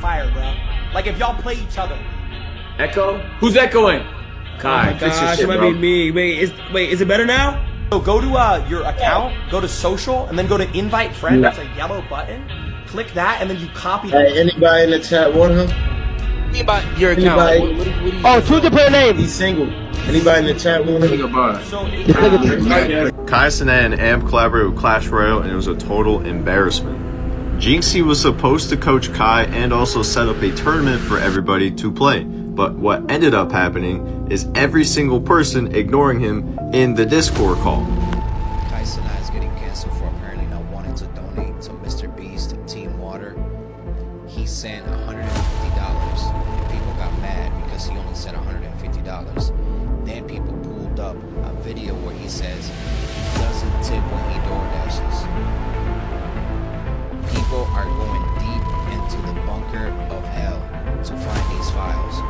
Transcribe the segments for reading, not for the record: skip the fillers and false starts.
fire, bro. Like if y'all play each other. Echo? Who's echoing? Kai, Oh my fix your gosh, shit, it might bro. be me. Wait, is it better now? So go to your account, go to social, and then go to invite friend. That's a yellow button. Click that, and then you copy. Hey, anybody in the chat want him? About your account. Anybody? Oh, choose the player name. He's single. Anybody in the chat want him? So Kai Cenat and Amp collaborated with Clash Royale, and it was a total embarrassment. Jinxie was supposed to coach Kai and also set up a tournament for everybody to play. But what ended up happening is every single person ignoring him in the Discord call. Kai Cenat is getting canceled for apparently not wanting to donate to Mr. Beast Team Water. He sent $150 and people got mad because he only sent $150. Then people pulled up a video where he says he doesn't tip when he door dashes. People are going deep into the bunker of hell to find these files.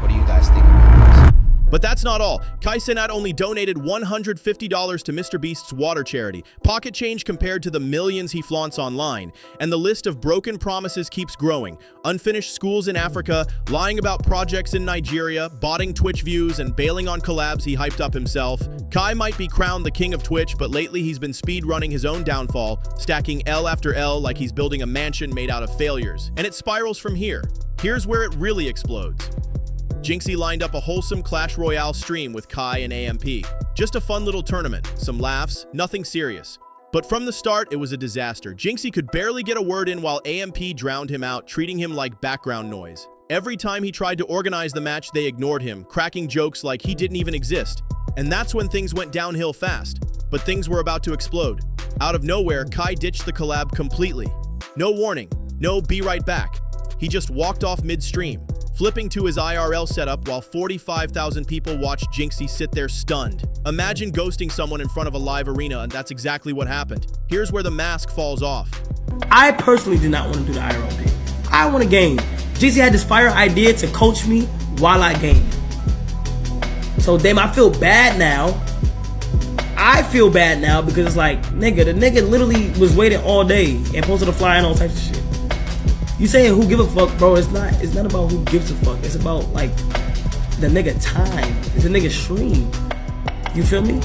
What do you guys think about this? But that's not all. Kai Cenat only donated $150 to Mr. Beast's water charity, pocket change compared to the millions he flaunts online. And the list of broken promises keeps growing. Unfinished schools in Africa, lying about projects in Nigeria, botting Twitch views, and bailing on collabs he hyped up himself. Kai might be crowned the king of Twitch, but lately he's been speedrunning his own downfall, stacking L after L like he's building a mansion made out of failures. And it spirals from here. Here's where it really explodes. Jinxie lined up a wholesome Clash Royale stream with Kai and AMP. Just a fun little tournament, some laughs, nothing serious. But from the start, it was a disaster. Jinxie could barely get a word in while AMP drowned him out, treating him like background noise. Every time he tried to organize the match, they ignored him, cracking jokes like he didn't even exist. And that's when things went downhill fast. But things were about to explode. Out of nowhere, Kai ditched the collab completely. No warning, no be right back. He just walked off mid-stream, flipping to his IRL setup while 45,000 people watched Jinxie sit there stunned. Imagine ghosting someone in front of a live arena, and that's exactly what happened. Here's where the mask falls off. I personally did not want to do the IRL thing. I want to game. Jinxie had this fire idea to coach me while I game. So damn, I feel bad now. I feel bad now because it's like, nigga, the nigga literally was waiting all day and posted a flyer and all types of shit. You saying who give a fuck, bro? It's not about who gives a fuck. It's about like the nigga time. It's a nigga stream. You feel me?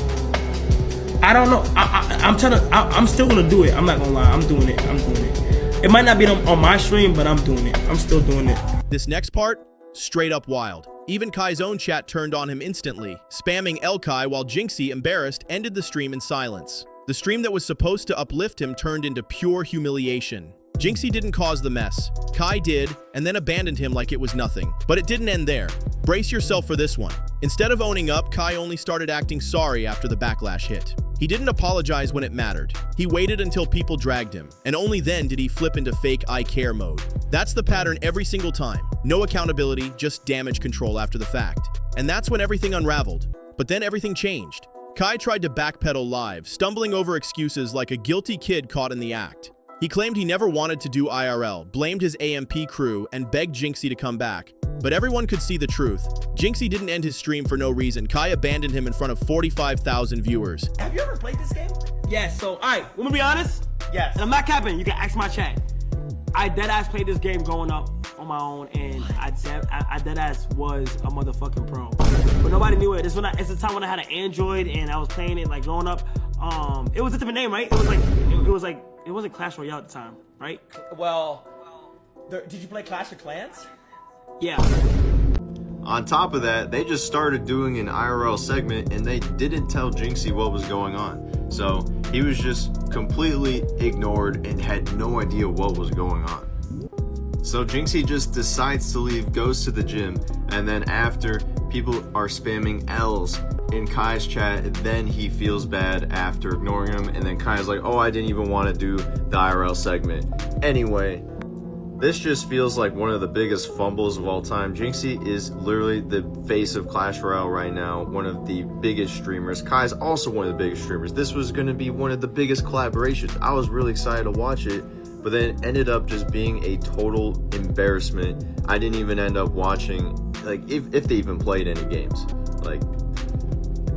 I don't know. I'm still gonna do it. I'm not gonna lie. I'm doing it. It might not be on my stream, but I'm doing it. I'm still doing it. This next part, straight up wild. Even Kai's own chat turned on him instantly, spamming El Kai while Jinxie, embarrassed, ended the stream in silence. The stream that was supposed to uplift him turned into pure humiliation. Jinxie didn't cause the mess. Kai did, and then abandoned him like it was nothing. But it didn't end there. Brace yourself for this one. Instead of owning up, Kai only started acting sorry after the backlash hit. He didn't apologize when it mattered. He waited until people dragged him, and only then did he flip into fake I care mode. That's the pattern every single time. No accountability, just damage control after the fact. And that's when everything unraveled. But then everything changed. Kai tried to backpedal live, stumbling over excuses like a guilty kid caught in the act. He claimed he never wanted to do IRL, blamed his AMP crew, and begged Jinxie to come back. But everyone could see the truth. Jinxie didn't end his stream for no reason. Kai abandoned him in front of 45,000 viewers. Have you ever played this game? Yes. So, all right. Want me to be honest? Yes. And I'm not capping. You can ask my chat. I deadass played this game growing up on my own, and I deadass was a motherfucking pro. But nobody knew it. It's the time when I had an Android and I was playing it like growing up. It was a different name, right? It wasn't Clash Royale at the time, right? Well, did you play Clash of Clans? Yeah. On top of that, they just started doing an IRL segment and they didn't tell Jinxie what was going on. So he was just completely ignored and had no idea what was going on. So Jinxie just decides to leave, goes to the gym, and then after people are spamming L's in Kai's chat, then he feels bad after ignoring him, and then Kai's like, oh, I didn't even want to do the IRL segment. Anyway, this just feels like one of the biggest fumbles of all time. Jinxie is literally the face of Clash Royale right now, one of the biggest streamers. Kai's also one of the biggest streamers. This was going to be one of the biggest collaborations. I was really excited to watch it, but then it ended up just being a total embarrassment. I didn't even end up watching, like, if they even played any games. Like,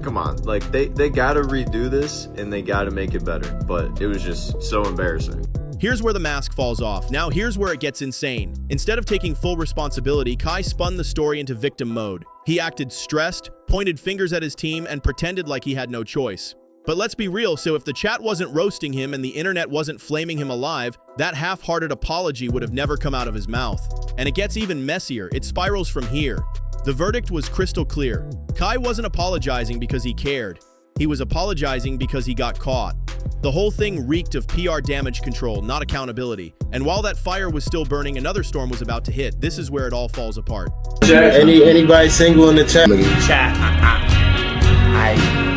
come on, like, they gotta redo this and they gotta make it better, but it was just so embarrassing. Here's where the mask falls off. Now here's where it gets insane. Instead of taking full responsibility, Kai spun the story into victim mode. He acted stressed, pointed fingers at his team, and pretended like he had no choice. But let's be real, so if the chat wasn't roasting him and the internet wasn't flaming him alive, that half-hearted apology would have never come out of his mouth. And it gets even messier. It spirals from here. The verdict was crystal clear. Kai wasn't apologizing because he cared. He was apologizing because he got caught. The whole thing reeked of PR damage control, not accountability. And while that fire was still burning, another storm was about to hit. This is where it all falls apart. Anybody single in the chat? Chat,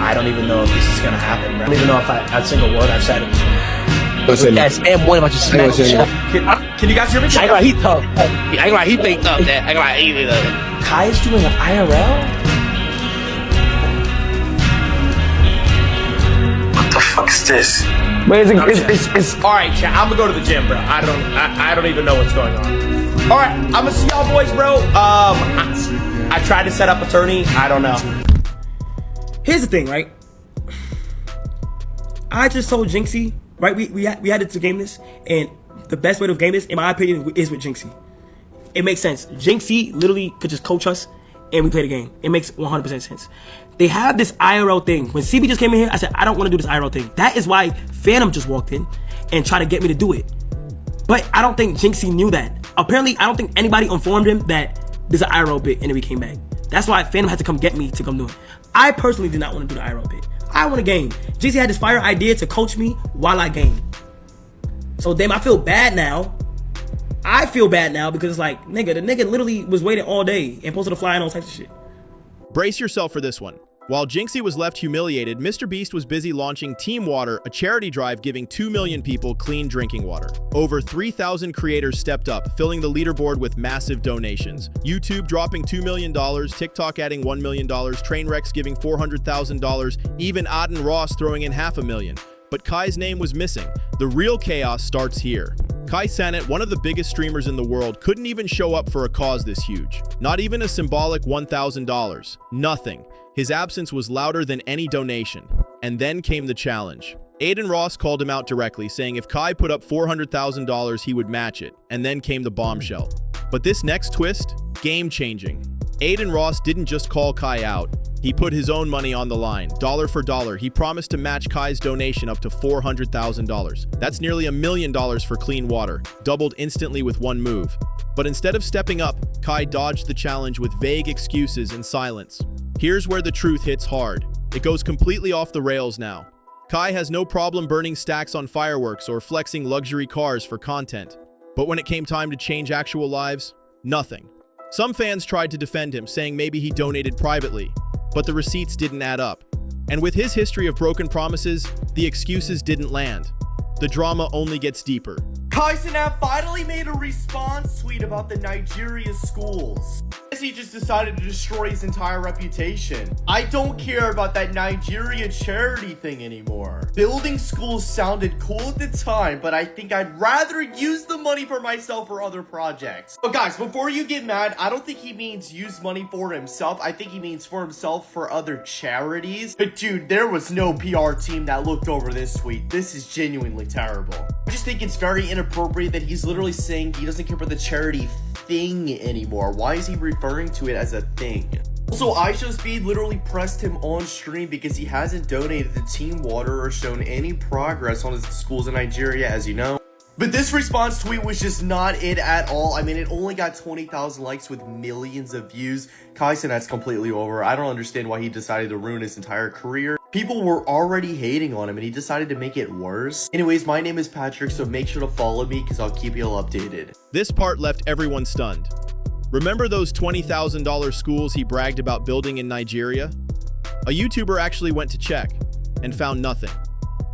I don't even know if this is gonna happen, bro. I don't even know if a single word I've said. Yeah, spam one about your smack. Can you guys hear me? I ain't gonna lie, he tough. I ain't gonna lie, he think tough. That I ain't gonna lie, he tough. Kai is doing an IRL? What the fuck is this? But it's all right, chat. I'm gonna go to the gym, bro. I don't even know what's going on. All right, I'm gonna see y'all boys, bro. I tried to set up a tourney. I don't know. Here's the thing, right? I just told Jinxie, right? We had to game this, and the best way to game this, in my opinion, is with Jinxie. It makes sense. Jinxie literally could just coach us, and we play the game. It makes 100% sense. They have this IRL thing. When CB just came in here, I said, I don't want to do this IRL thing. That is why Phantom just walked in and tried to get me to do it. But I don't think Jinxie knew that. Apparently, I don't think anybody informed him that there's an IRL bit, and then we came back. That's why Phantom had to come get me to come do it. I personally did not want to do the IRL bit. I want to game. Jinxie had this fire idea to coach me while I game. So damn, I feel bad now. I feel bad now because it's like, nigga, the nigga literally was waiting all day and posted a fly and all types of shit. Brace yourself for this one. While Jinxie was left humiliated, Mr. Beast was busy launching Team Water, a charity drive giving 2 million people clean drinking water. Over 3,000 creators stepped up, filling the leaderboard with massive donations. YouTube dropping $2 million, TikTok adding $1 million, Trainwrecks giving $400,000, even Aden Ross throwing in $500,000. But Kai's name was missing. The real chaos starts here. Kai Cenat, one of the biggest streamers in the world, couldn't even show up for a cause this huge. Not even a symbolic $1,000. Nothing. His absence was louder than any donation. And then came the challenge. Aden Ross called him out directly, saying if Kai put up $400,000, he would match it. And then came the bombshell. But this next twist, game-changing. Aden Ross didn't just call Kai out. He put his own money on the line. Dollar for dollar, he promised to match Kai's donation up to $400,000. That's nearly $1 million for clean water, doubled instantly with one move. But instead of stepping up, Kai dodged the challenge with vague excuses and silence. Here's where the truth hits hard. It goes completely off the rails now. Kai has no problem burning stacks on fireworks or flexing luxury cars for content. But when it came time to change actual lives, nothing. Some fans tried to defend him, saying maybe he donated privately, but the receipts didn't add up. And with his history of broken promises, the excuses didn't land. The drama only gets deeper. Kai Cenat finally made a response tweet about the Nigeria schools. He just decided to destroy his entire reputation. I don't care about that Nigeria charity thing anymore. Building schools sounded cool at the time, but I think I'd rather use the money for myself or other projects. But guys, before you get mad, I don't think he means use money for himself. I think he means for himself for other charities. But dude, there was no PR team that looked over this tweet. This is genuinely terrible. I just think it's very inappropriate that he's literally saying he doesn't care about the charity thing anymore. Why is he referring to it as a thing? Also, iShowSpeed literally pressed him on stream because he hasn't donated to Team Water or shown any progress on his schools in Nigeria, as you know. But this response tweet was just not it at all. I mean, it only got 20,000 likes with millions of views. Kai Cenat's completely over. I don't understand why he decided to ruin his entire career. People were already hating on him and he decided to make it worse. Anyways, my name is Patrick, so make sure to follow me because I'll keep you all updated. This part left everyone stunned. Remember those $20,000 schools he bragged about building in Nigeria? A YouTuber actually went to check and found nothing.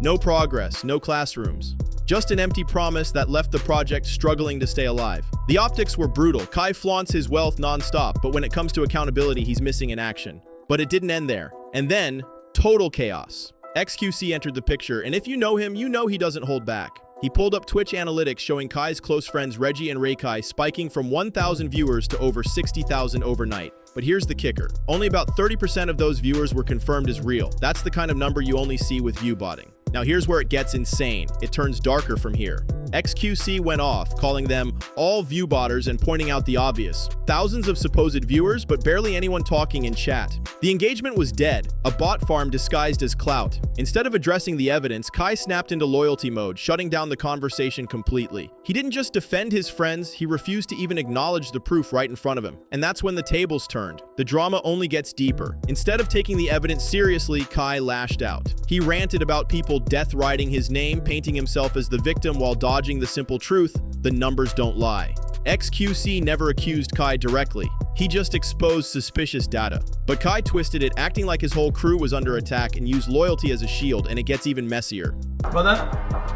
No progress, no classrooms. Just an empty promise that left the project struggling to stay alive. The optics were brutal. Kai flaunts his wealth non-stop, but when it comes to accountability, he's missing in action. But it didn't end there. And then, total chaos. XQC entered the picture, and if you know him, you know he doesn't hold back. He pulled up Twitch analytics showing Kai's close friends Reggie and Raykai spiking from 1,000 viewers to over 60,000 overnight. But here's the kicker. Only about 30% of those viewers were confirmed as real. That's the kind of number you only see with view botting. Now here's where it gets insane. It turns darker from here. XQC went off, calling them all view botters and pointing out the obvious. Thousands of supposed viewers, but barely anyone talking in chat. The engagement was dead, a bot farm disguised as clout. Instead of addressing the evidence, Kai snapped into loyalty mode, shutting down the conversation completely. He didn't just defend his friends, he refused to even acknowledge the proof right in front of him. And that's when the tables turned. The drama only gets deeper. Instead of taking the evidence seriously, Kai lashed out. He ranted about people death riding his name, painting himself as the victim while dodging the simple truth: the numbers don't lie. XQC never accused Kai directly. He just exposed suspicious data. But Kai twisted it, acting like his whole crew was under attack, and used loyalty as a shield, and it gets even messier. Brother,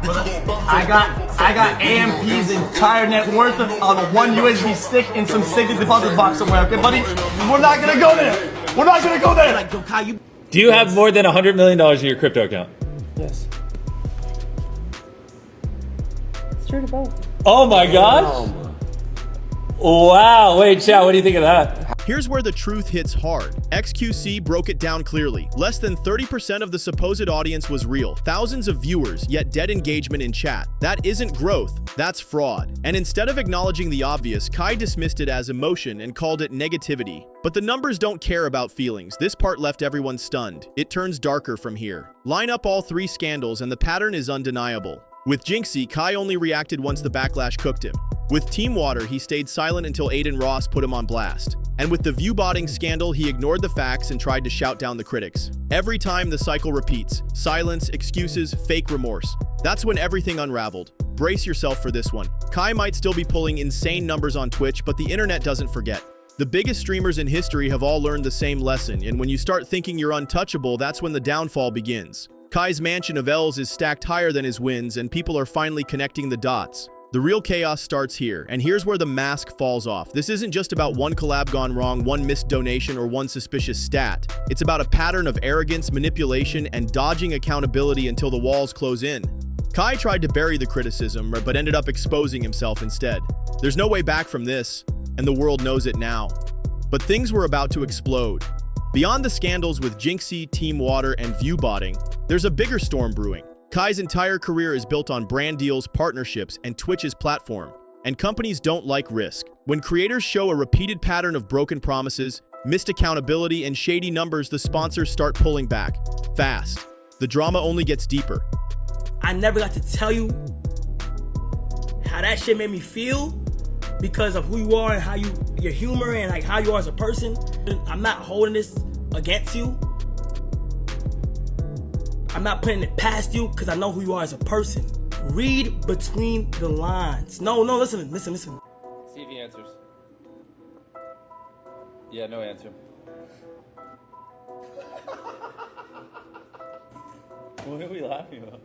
I got AMP's entire net worth on one USB stick in some safety deposit box somewhere, okay, buddy? We're not gonna go there. We're not gonna go there. Like, Kai, you... Do you have more than $100 million in your crypto account? Yes. It's true to both. Oh my gosh! Wow, wait, chat, what do you think of that? Here's where the truth hits hard. XQC broke it down clearly. Less than 30% of the supposed audience was real. Thousands of viewers, yet dead engagement in chat. That isn't growth, that's fraud. And instead of acknowledging the obvious, Kai dismissed it as emotion and called it negativity. But the numbers don't care about feelings. This part left everyone stunned. It turns darker from here. Line up all three scandals and the pattern is undeniable. With Jinxie, Kai only reacted once the backlash cooked him. With Team Water, he stayed silent until Aiden Ross put him on blast. And with the view-botting scandal, he ignored the facts and tried to shout down the critics. Every time the cycle repeats. Silence, excuses, fake remorse. That's when everything unraveled. Brace yourself for this one. Kai might still be pulling insane numbers on Twitch, but the internet doesn't forget. The biggest streamers in history have all learned the same lesson, and when you start thinking you're untouchable, that's when the downfall begins. Kai's mansion of L's is stacked higher than his wins, and people are finally connecting the dots. The real chaos starts here, and here's where the mask falls off. This isn't just about one collab gone wrong, one missed donation, or one suspicious stat. It's about a pattern of arrogance, manipulation, and dodging accountability until the walls close in. Kai tried to bury the criticism, but ended up exposing himself instead. There's no way back from this, and the world knows it now. But things were about to explode. Beyond the scandals with Jinxie, Team Water, and view-botting, there's a bigger storm brewing. Kai's entire career is built on brand deals, partnerships, and Twitch's platform. And companies don't like risk. When creators show a repeated pattern of broken promises, missed accountability, and shady numbers, the sponsors start pulling back. Fast. The drama only gets deeper. I never got to tell you how that shit made me feel because of who you are and how your humor and like how you are as a person. I'm not holding this against you. I'm not putting it past you because I know who you are as a person. Read between the lines. No, listen. See if he answers. Yeah, no answer. What are we laughing about?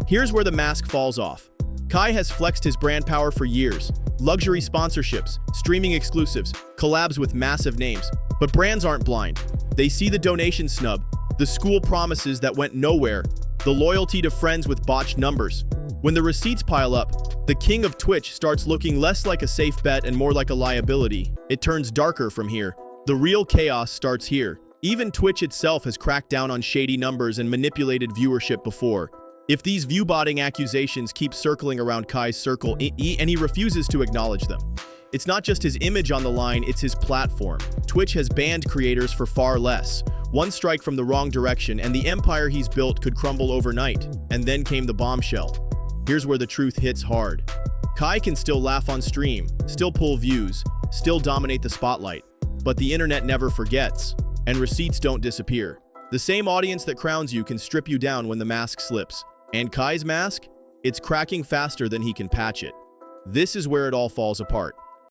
Here's where the mask falls off. Kai has flexed his brand power for years. Luxury sponsorships, streaming exclusives, collabs with massive names. But brands aren't blind. They see the donation snub, the school promises that went nowhere, the loyalty to friends with botched numbers. When the receipts pile up, the king of Twitch starts looking less like a safe bet and more like a liability. It turns darker from here. The real chaos starts here. Even Twitch itself has cracked down on shady numbers and manipulated viewership before. If these view-botting accusations keep circling around Kai's circle, and he refuses to acknowledge them. It's not just his image on the line, it's his platform. Twitch has banned creators for far less. One strike from the wrong direction, and the empire he's built could crumble overnight. And then came the bombshell. Here's where the truth hits hard. Kai can still laugh on stream, still pull views, still dominate the spotlight. But the internet never forgets, and receipts don't disappear. The same audience that crowns you can strip you down when the mask slips. And Kai's mask? It's cracking faster than he can patch it. This is where it all falls apart.